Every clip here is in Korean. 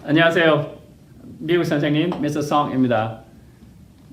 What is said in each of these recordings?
안녕하세요. 미국 선생님 미스터 성입니다.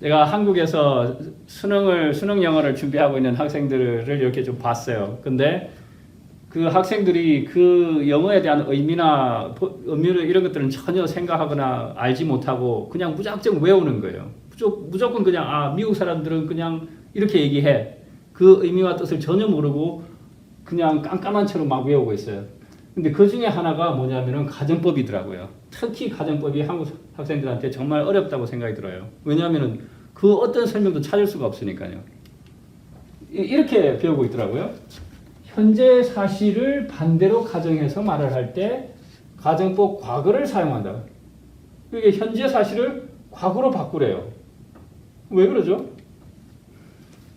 제가 한국에서 수능 영어를 준비하고 있는 학생들을 이렇게 좀 봤어요. 근데 그 학생들이 그 영어에 대한 의미나 의미를 이런 것들은 전혀 생각하거나 알지 못하고 그냥 무작정 외우는 거예요. 무조건 그냥 미국 사람들은 그냥 이렇게 얘기해. 그 의미와 뜻을 전혀 모르고 그냥 깜깜한 채로 막 외우고 있어요. 근데 그 중에 하나가 뭐냐면은 가정법이더라고요. 특히 가정법이 한국 학생들한테 정말 어렵다고 생각이 들어요. 왜냐하면은 그 어떤 설명도 찾을 수가 없으니까요. 이렇게 배우고 있더라고요. 현재 사실을 반대로 가정해서 말을 할 때 가정법 과거를 사용한다. 이게 현재 사실을 과거로 바꾸래요. 왜 그러죠?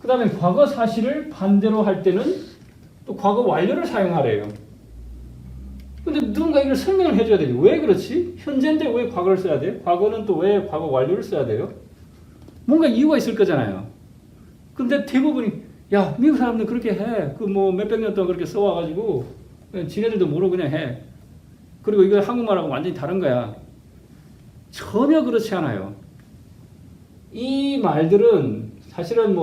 그 다음에 과거 사실을 반대로 할 때는 또 과거 완료를 사용하래요. 근데 누군가 이걸 설명을 해줘야 되지. 왜 그렇지? 현재인데 왜 과거를 써야 돼요? 과거는 또 왜 과거 완료를 써야 돼요? 뭔가 이유가 있을 거잖아요. 근데 대부분이 야, 미국 사람들 그렇게 해. 그 뭐 몇백 년 동안 그렇게 써와가지고 지네들도 모르고 그냥 해. 그리고 이거 한국말하고 완전히 다른 거야. 전혀 그렇지 않아요. 이 말들은 사실은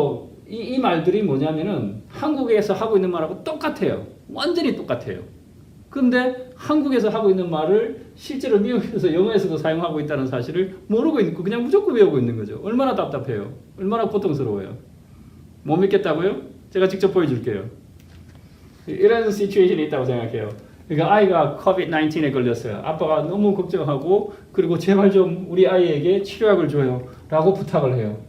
이 말들이 뭐냐면은 한국에서 하고 있는 말하고 똑같아요. 완전히 똑같아요. 근데 한국에서 하고 있는 말을 실제로 미국에서 영어에서도 사용하고 있다는 사실을 모르고 있고 그냥 무조건 외우고 있는 거죠. 얼마나 답답해요. 얼마나 고통스러워요. 못 믿겠다고요? 제가 직접 보여줄게요. 이런 시츄에이션이 있다고 생각해요. 그러니까 아이가 COVID-19에 걸렸어요. 아빠가 너무 걱정하고 그리고 제발 좀 우리 아이에게 치료약을 줘요 라고 부탁을 해요.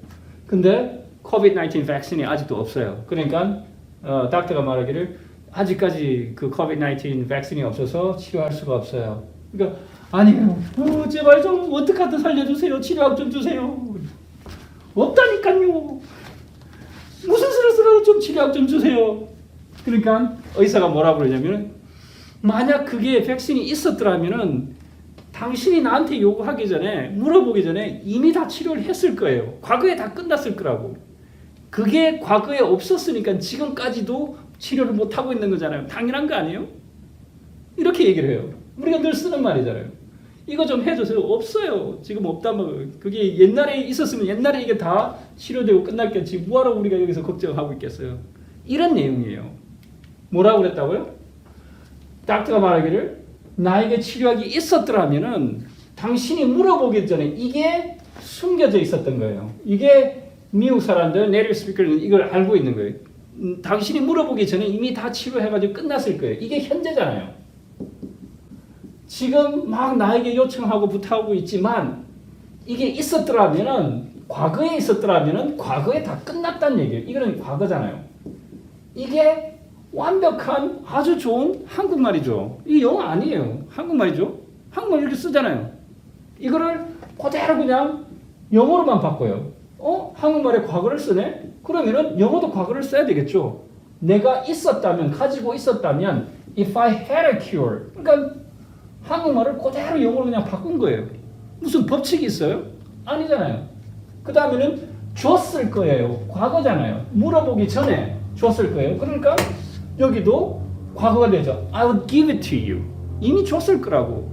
근데 COVID-19 백신이 아직도 없어요. 그러니까 닥터가 말하기를 아직까지 그 COVID-19 백신이 없어서 치료할 수가 없어요. 그러니까 아니요, 제발 좀 어떻게 하든 살려주세요. 치료약 좀 주세요. 없다니까요. 무슨 수를 쓰라도 좀 치료약 좀 주세요. 그러니까 의사가 뭐라고 그러냐면 만약 그게 백신이 있었더라면은 당신이 나한테 요구하기 전에 물어보기 전에 이미 다 치료를 했을 거예요. 과거에 다 끝났을 거라고. 그게 과거에 없었으니까 지금까지도 치료를 못하고 있는 거잖아요. 당연한 거 아니에요? 이렇게 얘기를 해요. 우리가 늘 쓰는 말이잖아요. 이거 좀 해주세요. 없어요. 지금 없다면 그게 옛날에 있었으면 옛날에 이게 다 치료되고 끝났겠지. 뭐하러 우리가 여기서 걱정하고 있겠어요. 이런 내용이에요. 뭐라고 그랬다고요? 닥터가 말하기를 나에게 치료약이 있었더라면은 당신이 물어보기 전에 이게 숨겨져 있었던 거예요. 이게 미국 사람들, 네이티브 스피커는 이걸 알고 있는 거예요. 당신이 물어보기 전에 이미 다 치료해가지고 끝났을 거예요. 이게 현재잖아요. 지금 막 나에게 요청하고 부탁하고 있지만 이게 있었더라면은 과거에 있었더라면은 과거에 다 끝났다는 얘기예요. 이거는 과거잖아요. 이게 완벽한 아주 좋은 한국말이죠. 이게 영어 아니에요. 한국말이죠. 한국말 이렇게 쓰잖아요. 이거를 그대로 그냥 영어로만 바꿔요. 한국말에 과거를 쓰네? 그러면은 영어도 과거를 써야 되겠죠. 내가 있었다면, 가지고 있었다면 if I had a cure. 그러니까 한국말을 그대로 영어로 그냥 바꾼 거예요. 무슨 법칙이 있어요? 아니잖아요. 그 다음에는 줬을 거예요. 과거잖아요. 물어보기 전에 줬을 거예요. 그러니까 여기도 과거가 되죠. I would give it to you. 이미 줬을 거라고.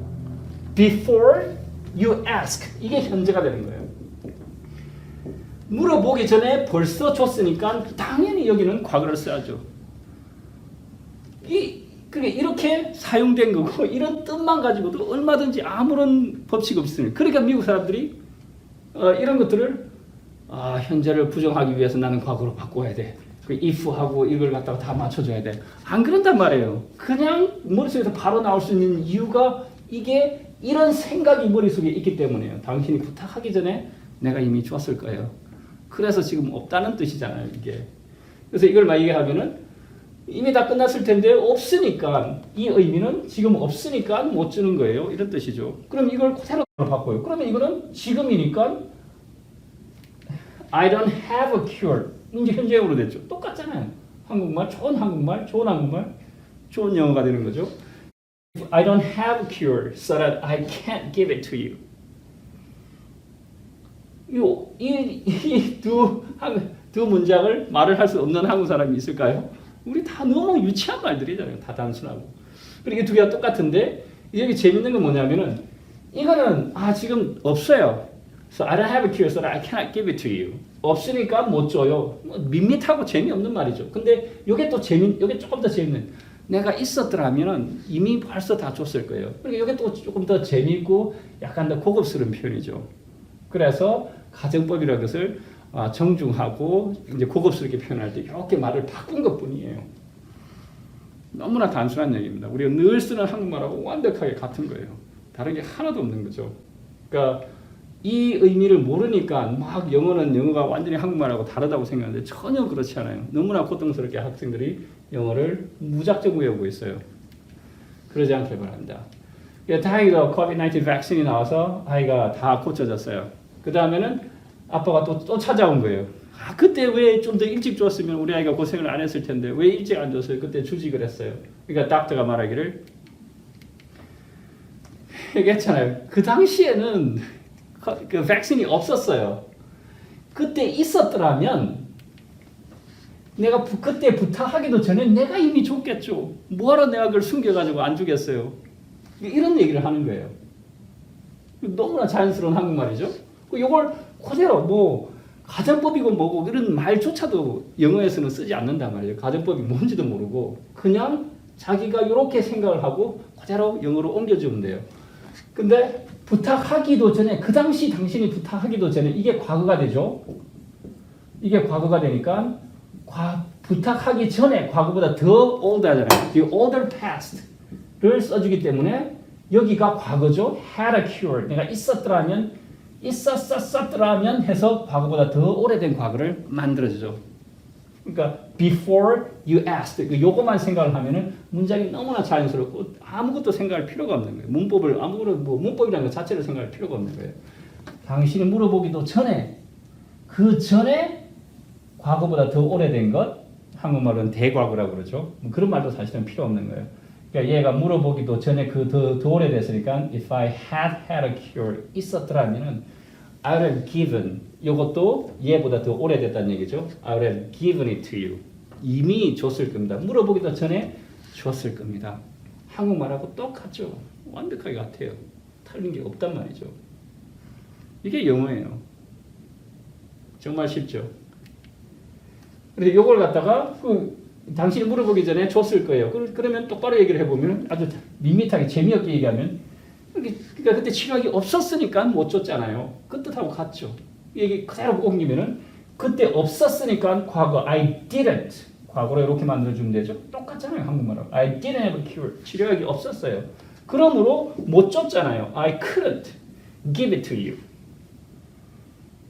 Before you ask. 이게 현재가 되는 거예요. 물어보기 전에 벌써 줬으니까 당연히 여기는 과거를 써야죠. 그게 이렇게 사용된 거고 이런 뜻만 가지고도 얼마든지 아무런 법칙 없으니 그러니까 미국 사람들이 이런 것들을 현재를 부정하기 위해서 나는 과거로 바꿔야 돼. 그 if하고 이걸 갖다가 다 맞춰줘야 돼. 안 그런단 말이에요. 그냥 머릿속에서 바로 나올 수 있는 이유가 이게 이런 생각이 머릿속에 있기 때문이에요. 당신이 부탁하기 전에 내가 이미 줬을 거예요. 그래서 지금 없다는 뜻이잖아요, 이게. 그래서 이걸 막 얘기하면은 이미 다 끝났을 텐데 없으니까 이 의미는 지금 없으니까 못 주는 거예요. 이런 뜻이죠. 그럼 이걸 그대로 바꿔요. 그러면 이거는 지금이니까 I don't have a cure. 이제 현재형으로 됐죠. 똑같잖아요. 한국말, 좋은 한국말, 좋은 한국말, 좋은 영어가 되는 거죠. I don't have a cure so that I can't give it to you. 이 두 문장을 말을 할 수 없는 한국 사람이 있을까요? 우리 다 너무 유치한 말들이잖아요. 다 단순하고. 그리고 두 개가 똑같은데 여기 재밌는 건 뭐냐면은 이거는 지금 없어요. So I don't have a cure, so I cannot give it to you. 없으니까 못 줘요. 밋밋하고 재미없는 말이죠. 근데 이게 조금 더 재밌는. 내가 있었더라면은 이미 벌써 다 줬을 거예요. 그러니까 이게 또 조금 더 재미있고 약간 더 고급스러운 표현이죠. 그래서 가정법이라는 것을 정중하고 이제 고급스럽게 표현할 때 이렇게 말을 바꾼 것뿐이에요. 너무나 단순한 얘기입니다. 우리가 늘 쓰는 한국말하고 완벽하게 같은 거예요. 다른 게 하나도 없는 거죠. 그러니까 이 의미를 모르니까 막 영어가 완전히 한국말하고 다르다고 생각하는데 전혀 그렇지 않아요. 너무나 고통스럽게 학생들이 영어를 무작정 외우고 있어요. 그러지 않길 바랍니다. 다행히도 COVID-19 백신이 나와서 아이가 다 고쳐졌어요. 그 다음에는 아빠가 또 찾아온 거예요. 그때 왜 좀 더 일찍 줬으면 우리 아이가 고생을 안 했을 텐데 왜 일찍 안 줬어요? 그때 주지 그랬어요. 그러니까 닥터가 말하기를 얘기했잖아요. 그 당시에는 그 백신이 없었어요. 그때 있었더라면 내가 그때 부탁하기도 전에 내가 이미 줬겠죠. 뭐하러 내가 그걸 숨겨가지고 안 주겠어요. 이런 얘기를 하는 거예요. 너무나 자연스러운 한국말이죠. 이걸 그대로 가정법이고 뭐고 이런 말조차도 영어에서는 쓰지 않는단 말이에요. 가정법이 뭔지도 모르고 그냥 자기가 이렇게 생각을 하고 그대로 영어로 옮겨주면 돼요. 근데 부탁하기도 전에 그 당시 당신이 부탁하기도 전에 이게 과거가 되죠. 이게 과거가 되니까 부탁하기 전에 과거보다 더 old 하잖아요. The older past를 써주기 때문에 여기가 과거죠. had a cure. 내가 있었더라면 해서 과거보다 더 오래된 과거를 만들어주죠. 그러니까 before you asked 요거만 생각을 하면은 문장이 너무나 자연스럽고 아무것도 생각할 필요가 없는 거예요. 문법이라는 것 자체를 생각할 필요가 없는 거예요. 당신이 물어보기도 전에 그 전에 과거보다 더 오래된 것 한국말은 대과거라고 그러죠. 그런 말도 사실은 필요 없는 거예요. 그러니까 얘가 물어보기도 전에 더 오래됐으니까 if I had a cure 있었더라면은 I would have given 이것도 얘보다 더 오래됐다는 얘기죠. I would have given it to you. 이미 줬을 겁니다. 물어보기도 전에 줬을 겁니다. 한국말하고 똑같죠. 완벽하게 같아요. 틀린 게 없단 말이죠. 이게 영어예요. 정말 쉽죠. 그래서 이걸 갖다가 당신이 물어보기 전에 줬을 거예요. 그러면 똑바로 얘기를 해보면 아주 밋밋하게 재미없게 얘기하면 그러니까 그때 치료약이 없었으니까 못 줬잖아요. 그 뜻하고 같죠. 얘기 그대로 옮기면은 그때 없었으니까 과거 I didn't 과거로 이렇게 만들어주면 되죠. 똑같잖아요. 한국말하고 I didn't have a cure 치료약이 없었어요. 그러므로 못 줬잖아요. I couldn't give it to you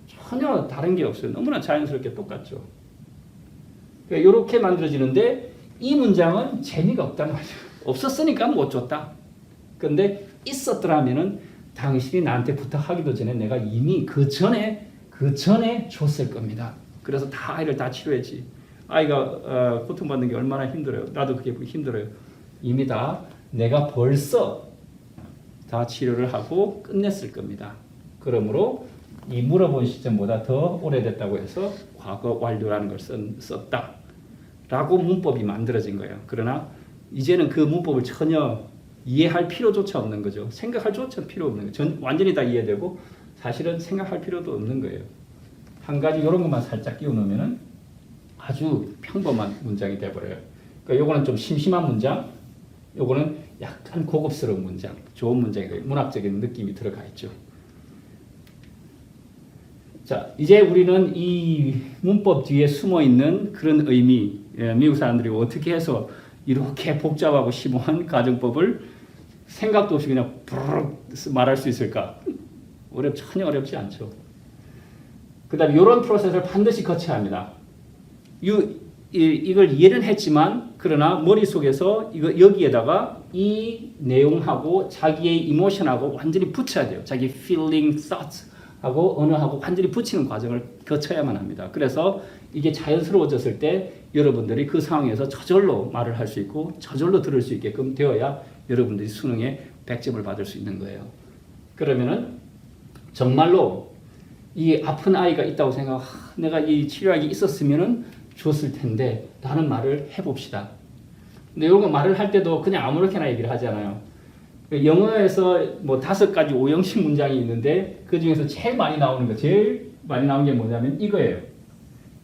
전혀 다른 게 없어요. 너무나 자연스럽게 똑같죠. 그러니까 이렇게 만들어지는데 이 문장은 재미가 없단 말이에요. 없었으니까 못 줬다. 근데 있었더라면은 당신이 나한테 부탁하기도 전에 내가 이미 그 전에 줬을 겁니다. 그래서 아이를 다 치료했지. 아이가 고통받는 게 얼마나 힘들어요. 나도 그게 힘들어요. 이미 내가 벌써 다 치료를 하고 끝냈을 겁니다. 그러므로 이 물어본 시점보다 더 오래됐다고 해서 과거 완료라는 걸 썼다. 라고 문법이 만들어진 거예요. 그러나 이제는 그 문법을 전혀 이해할 필요조차 없는 거죠. 생각할 조차 필요 없는 거예요. 완전히 다 이해되고 사실은 생각할 필요도 없는 거예요. 한 가지 이런 것만 살짝 끼워 넣으면 아주 평범한 문장이 돼버려요. 그러니까 요거는 좀 심심한 문장, 요거는 약간 고급스러운 문장, 좋은 문장이에요. 문학적인 느낌이 들어가 있죠. 자, 이제 우리는 이 문법 뒤에 숨어 있는 그런 의미, 미국 사람들이 어떻게 해서 이렇게 복잡하고 심오한 가정법을 생각도 없이 그냥 부르륵 말할 수 있을까? 전혀 어렵지 않죠. 그 다음에 이런 프로세스를 반드시 거쳐야 합니다. 이걸 이해는 했지만 그러나 머릿속에서 여기에다가 이 내용하고 자기의 이모션하고 완전히 붙여야 돼요. 자기 feeling, thoughts 하고 언어하고 완전히 붙이는 과정을 거쳐야만 합니다. 그래서 이게 자연스러워졌을 때 여러분들이 그 상황에서 저절로 말을 할 수 있고 저절로 들을 수 있게끔 되어야 여러분들이 수능에 100점을 받을 수 있는 거예요. 그러면은 정말로 이 아픈 아이가 있다고 내가 이 치료약이 있었으면은 줬을 텐데 라는 말을 해봅시다. 근데 이런 거 말을 할 때도 그냥 아무렇게나 얘기를 하잖아요. 영어에서 뭐 5가지 오형식 문장이 있는데 그 중에서 제일 많이 나오는 게 뭐냐면 이거예요.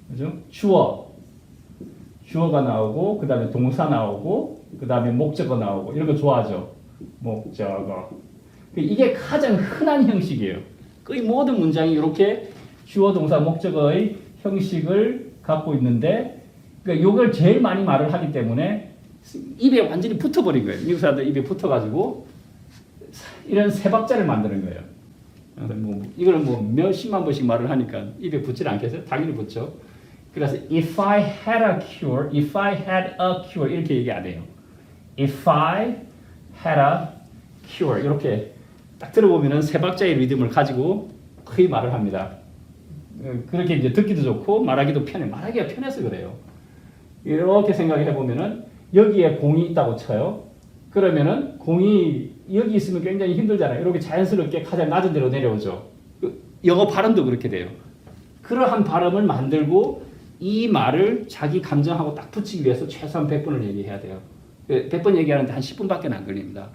그죠? 주어가 나오고 그 다음에 동사 나오고 그 다음에 목적어 나오고 이런 거 좋아하죠. 목적어. 이게 가장 흔한 형식이에요. 거의 모든 문장이 이렇게 주어, 동사, 목적어의 형식을 갖고 있는데 그러니까 이걸 제일 많이 말을 하기 때문에 입에 완전히 붙어버린 거예요. 미국 사람들 입에 붙어가지고 이런 세 박자를 만드는 거예요. 이걸 뭐 몇십만 번씩 말을 하니까 입에 붙질 않겠어요? 당연히 붙죠. 그래서 if I had a cure, if I had a cure 이렇게 얘기 안 해요. If I had a cure 이렇게 딱 들어보면은 세 박자의 리듬을 가지고 거의 말을 합니다. 그렇게 이제 듣기도 좋고 말하기도 편해. 말하기가 편해서 그래요. 이렇게 생각해 보면은 여기에 공이 있다고 쳐요. 그러면은 공이 여기 있으면 굉장히 힘들잖아요. 이렇게 자연스럽게 가장 낮은 데로 내려오죠. 영어 발음도 그렇게 돼요. 그러한 발음을 만들고 이 말을 자기 감정하고 딱 붙이기 위해서 최소한 100번을 얘기해야 돼요. 100번 얘기하는데 한 10분밖에 안 걸립니다.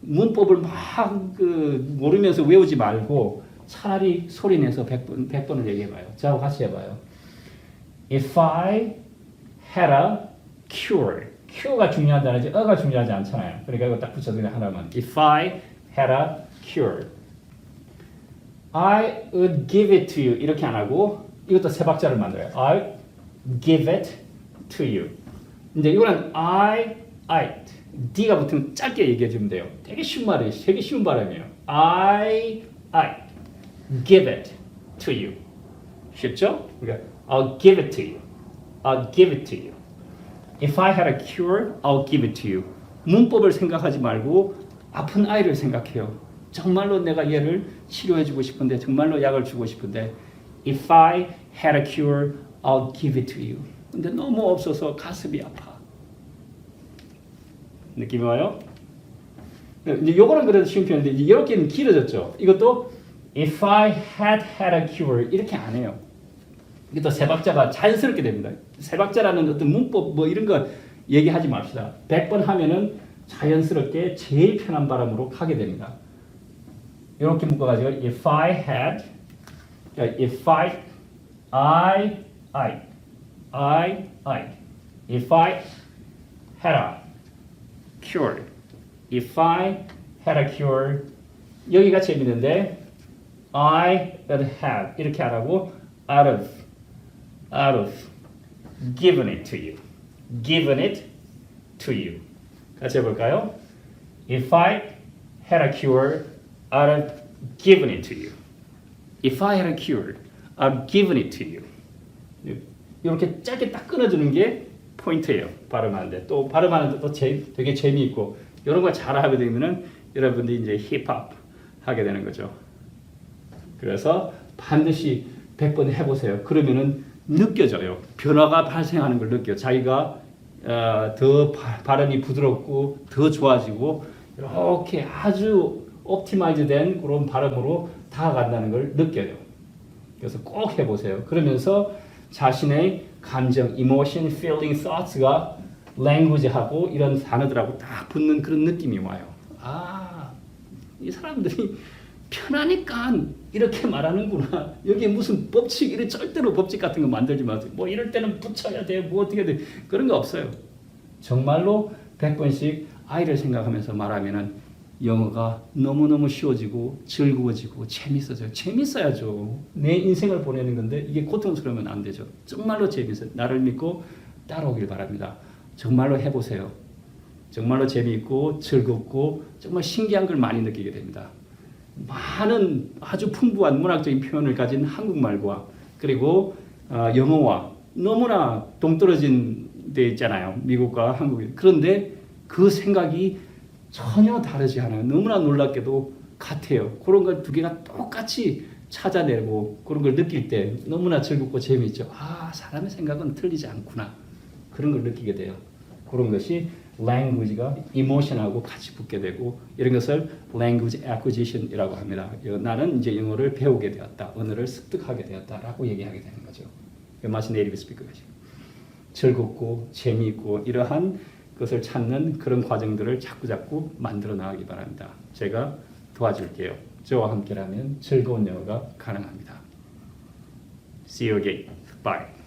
문법을 막 모르면서 외우지 말고 차라리 소리내서 100번을 얘기해봐요. 저하고 같이 해봐요. If I had a cure. cure가 중요한 단어지 어가 중요하지 않잖아요. 그러니까 이거 딱 붙여서 그냥 하나만. If I had a cure. I would give it to you. 이렇게 안 하고 이것도 세 박자를 만들어요. I give it to you. 이제 이거는 D가 붙으면 짧게 얘기해 주면 돼요. 되게 쉬운 말이에요. 되게 쉬운 발음이에요. I give it to you. 쉽죠? 그러니까 I'll give it to you. I'll give it to you. If I had a cure, I'll give it to you. 문법을 생각하지 말고 아픈 아이를 생각해요. 정말로 내가 얘를 치료해 주고 싶은데 정말로 약을 주고 싶은데 If I had a cure, I'll give it to you. 근데 너무 없어서 가슴이 아파. 느낌이 와요? 이제 요거는 그래도 쉬운 편인데 이제 이렇게는 길어졌죠. 이것도 If I had a cure 이렇게 안 해요. 이게 또 세 박자가 자연스럽게 됩니다. 세 박자라는 어떤 문법 뭐 이런 거 얘기하지 맙시다. 100번 하면은 자연스럽게 제일 편한 발음으로 가게 됩니다. 이렇게 묶어가지고 If I had, if I If I had a cure, if I had a cure 여기가 재밌는데 I would have 이렇게 하라고 out of given it to you, given it to you. 같이 해볼까요? If I had a cure, I'd have given it to you. If I had a cure, I'd given it to you. 이렇게 짧게 딱 끊어주는 게 포인트예요. 발음하는데 또 발음하는데 또 되게 재미있고 이런 걸 잘하게 되면은 여러분들이 이제 힙합 하게 되는 거죠. 그래서 반드시 100번 해보세요. 그러면은 느껴져요. 변화가 발생하는 걸 느껴요. 자기가 더 발음이 부드럽고 더 좋아지고 이렇게 아주 옵티마이즈된 그런 발음으로 다가간다는 걸 느껴요. 그래서 꼭 해보세요. 그러면서 자신의 감정, emotion, feeling, thoughts가 language하고 이런 단어들하고 딱 붙는 그런 느낌이 와요. 이 사람들이 편하니까 이렇게 말하는구나. 여기 무슨 법칙, 이런 절대로 법칙 같은 거 만들지 마세요. 뭐 이럴 때는 붙여야 돼, 뭐 어떻게 돼. 그런 거 없어요. 정말로 100번씩 아이를 생각하면서 말하면은 영어가 너무너무 쉬워지고 즐거워지고 재밌어져요. 재밌어야죠. 내 인생을 보내는 건데 이게 고통스러우면 안 되죠. 정말로 재밌어요. 나를 믿고 따라오길 바랍니다. 정말로 해보세요. 정말로 재미있고 즐겁고 정말 신기한 걸 많이 느끼게 됩니다. 많은 아주 풍부한 문학적인 표현을 가진 한국말과 그리고 영어와 너무나 동떨어진 데 있잖아요. 미국과 한국이. 그런데 그 생각이 전혀 다르지 않아요. 너무나 놀랍게도 같아요. 그런 걸 두 개가 똑같이 찾아내고 그런 걸 느낄 때 너무나 즐겁고 재미있죠. 사람의 생각은 틀리지 않구나. 그런 걸 느끼게 돼요. 그런 것이 language가 emotion하고 같이 붙게 되고 이런 것을 language acquisition이라고 합니다. 나는 이제 영어를 배우게 되었다. 언어를 습득하게 되었다라고 얘기하게 되는 거죠. 마치 네이티브 스피커가 즐겁고 재미있고 이러한 것을 찾는 그런 과정들을 자꾸자꾸 만들어 나가기 바랍니다. 제가 도와줄게요. 저와 함께라면 즐거운 영어가 가능합니다. See you again. Bye.